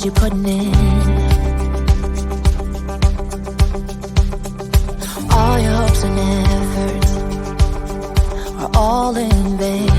you're putting in. All your hopes and efforts are all in vain.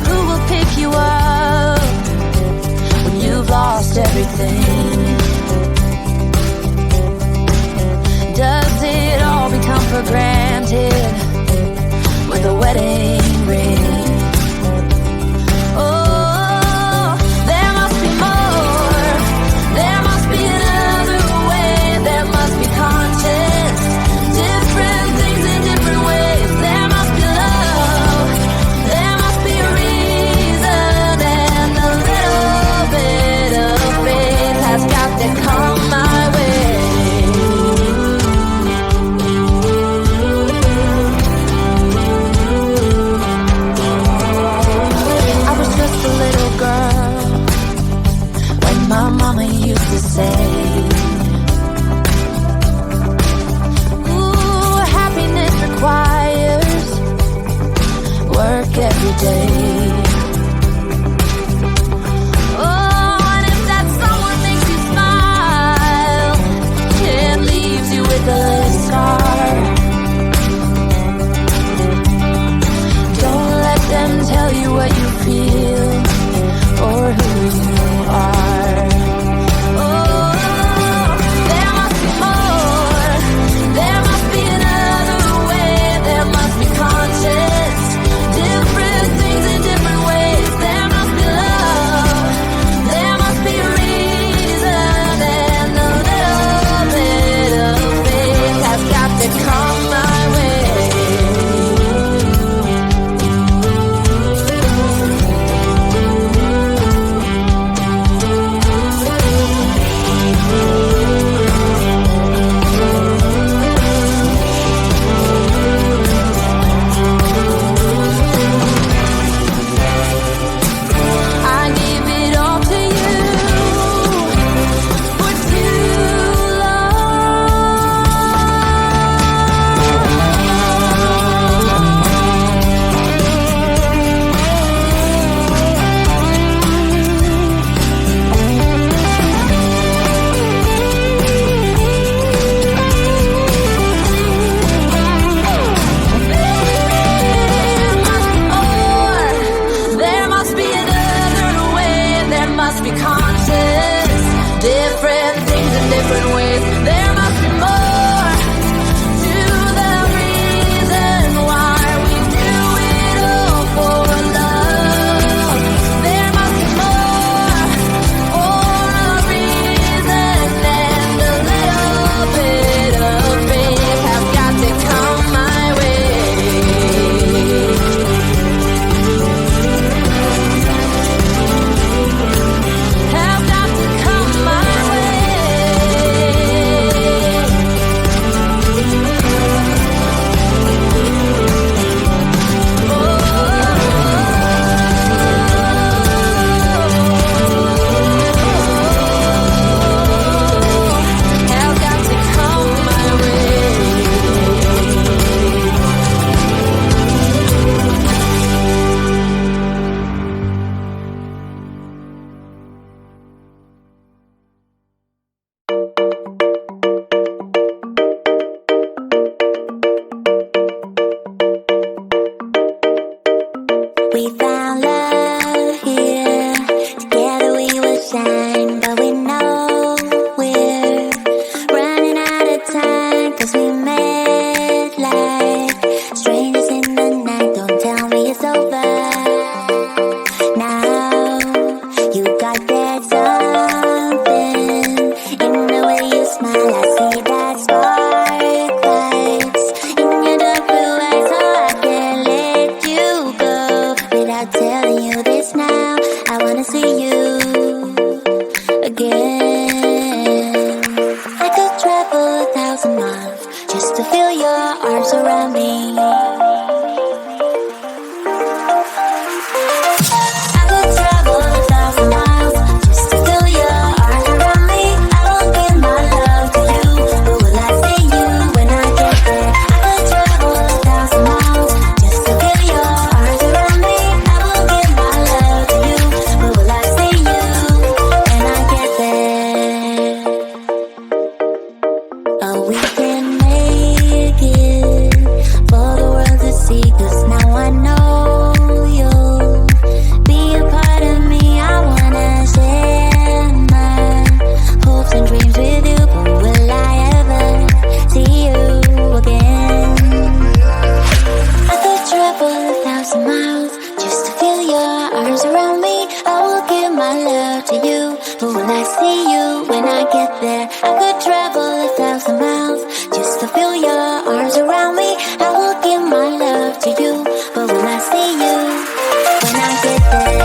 Who will pick you up when you've lost everything? Does it all become for granted with a wedding ring? Oh, there must be more. There must be another way. There must be conscience. Different things in different ways. There must be love. There must be a reason. And a little bit of faith has got to come my way. My mama used to say, ooh, happiness requires work every day. Oh, and if that someone makes you smile, it leaves you with a scar. Don't let them tell you what you feel or who you are. To Oh, we can make it for the world to see, 'cause now I know you'll be a part of me. I wanna share my hopes and dreams with you, but will I ever see you again? I could travel 1,000 miles just to feel your arms around me. I will give my love to you, but will I see you when I get there? I could travel 1,000 miles just to feel your arms around me. I will give my love to you, but will I see you when I get there?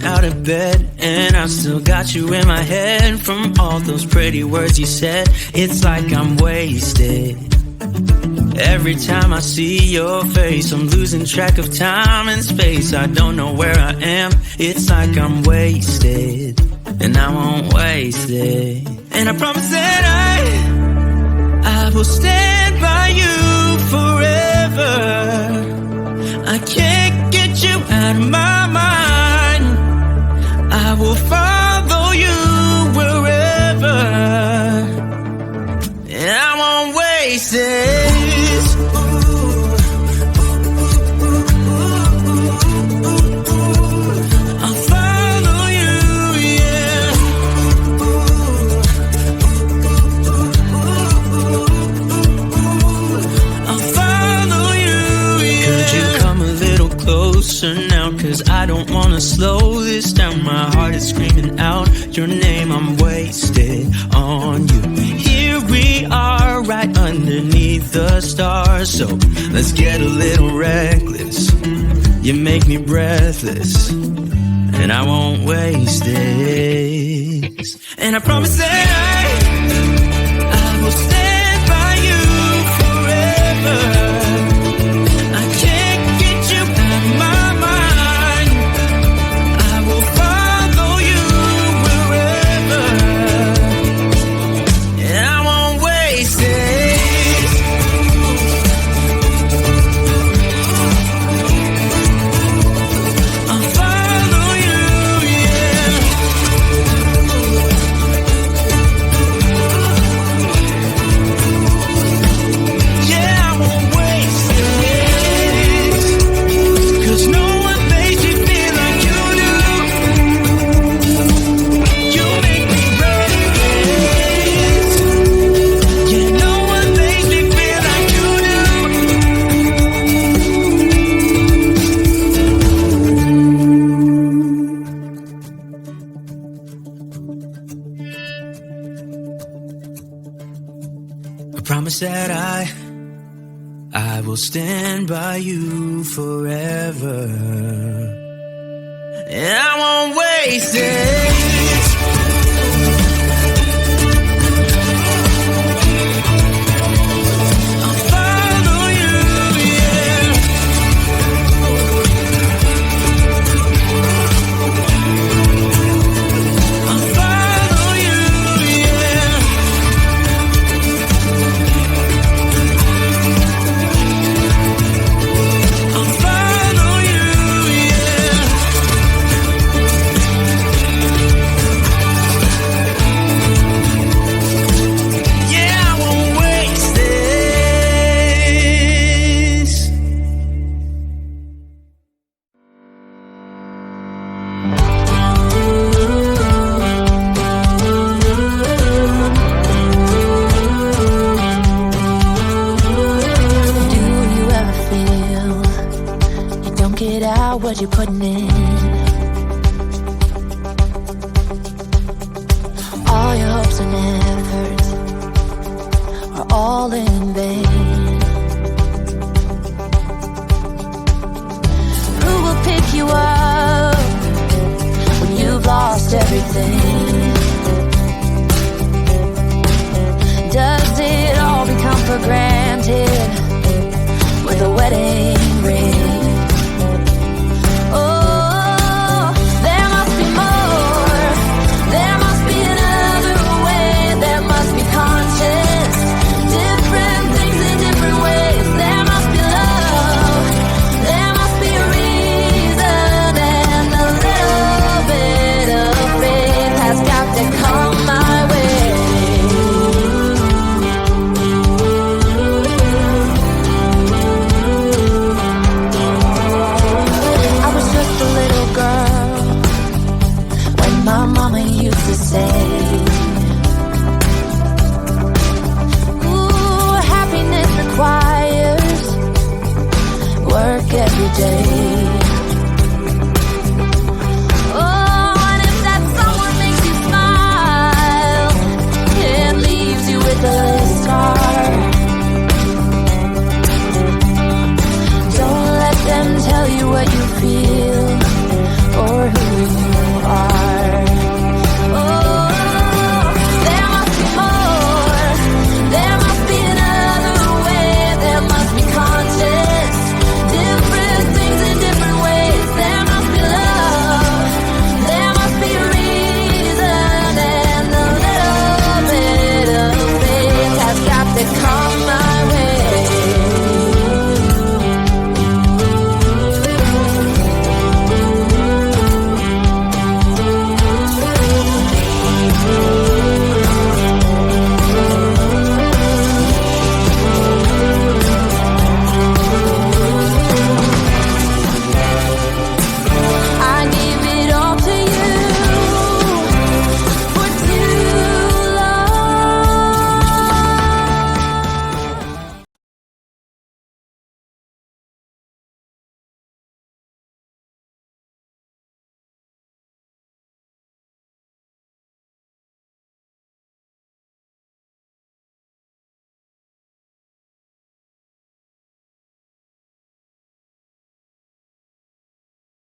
Out of bed, and I still got you in my head. From all those pretty words you said, it's like I'm wasted. Every time I see your face, I'm losing track of time and space. I don't know where I am, it's like I'm wasted, and I won't waste it. And I promise that I will stand by you forever. I can't get you out of my mind. I will follow you wherever, and I won't waste this. I'll follow you, yeah. I'll follow you, yeah. Could you come a little closer now? 'Cause I don't wanna slow this down. My heart is screaming out your name. I'm wasted on you. Here we are, right underneath the stars. So let's get a little reckless. You make me breathless, and I won't waste this. And I promise that I will stand by you forever. I can't get you out of my mind. I will follow you wherever, and I won't waste it. I'll follow you, yeah. promise that I will stand by you forever. And I won't waste it. I'll follow you, yeah. I'll follow you, yeah. I'll follow you, yeah. Yeah, I won't waste this. Do you ever feel you don't get out what you're putting in? All your hopes and efforts are all in vain. Who will pick you up when you've lost everything? Does it all become for granted with a wedding ring? Oh, there must be more. There must be another way. There must be conscience. Different things in different ways. There must be love. There must be a reason. And a little bit of faith has got to come my way. I was just a little girl when my mama used to say, ooh, happiness requires work every day.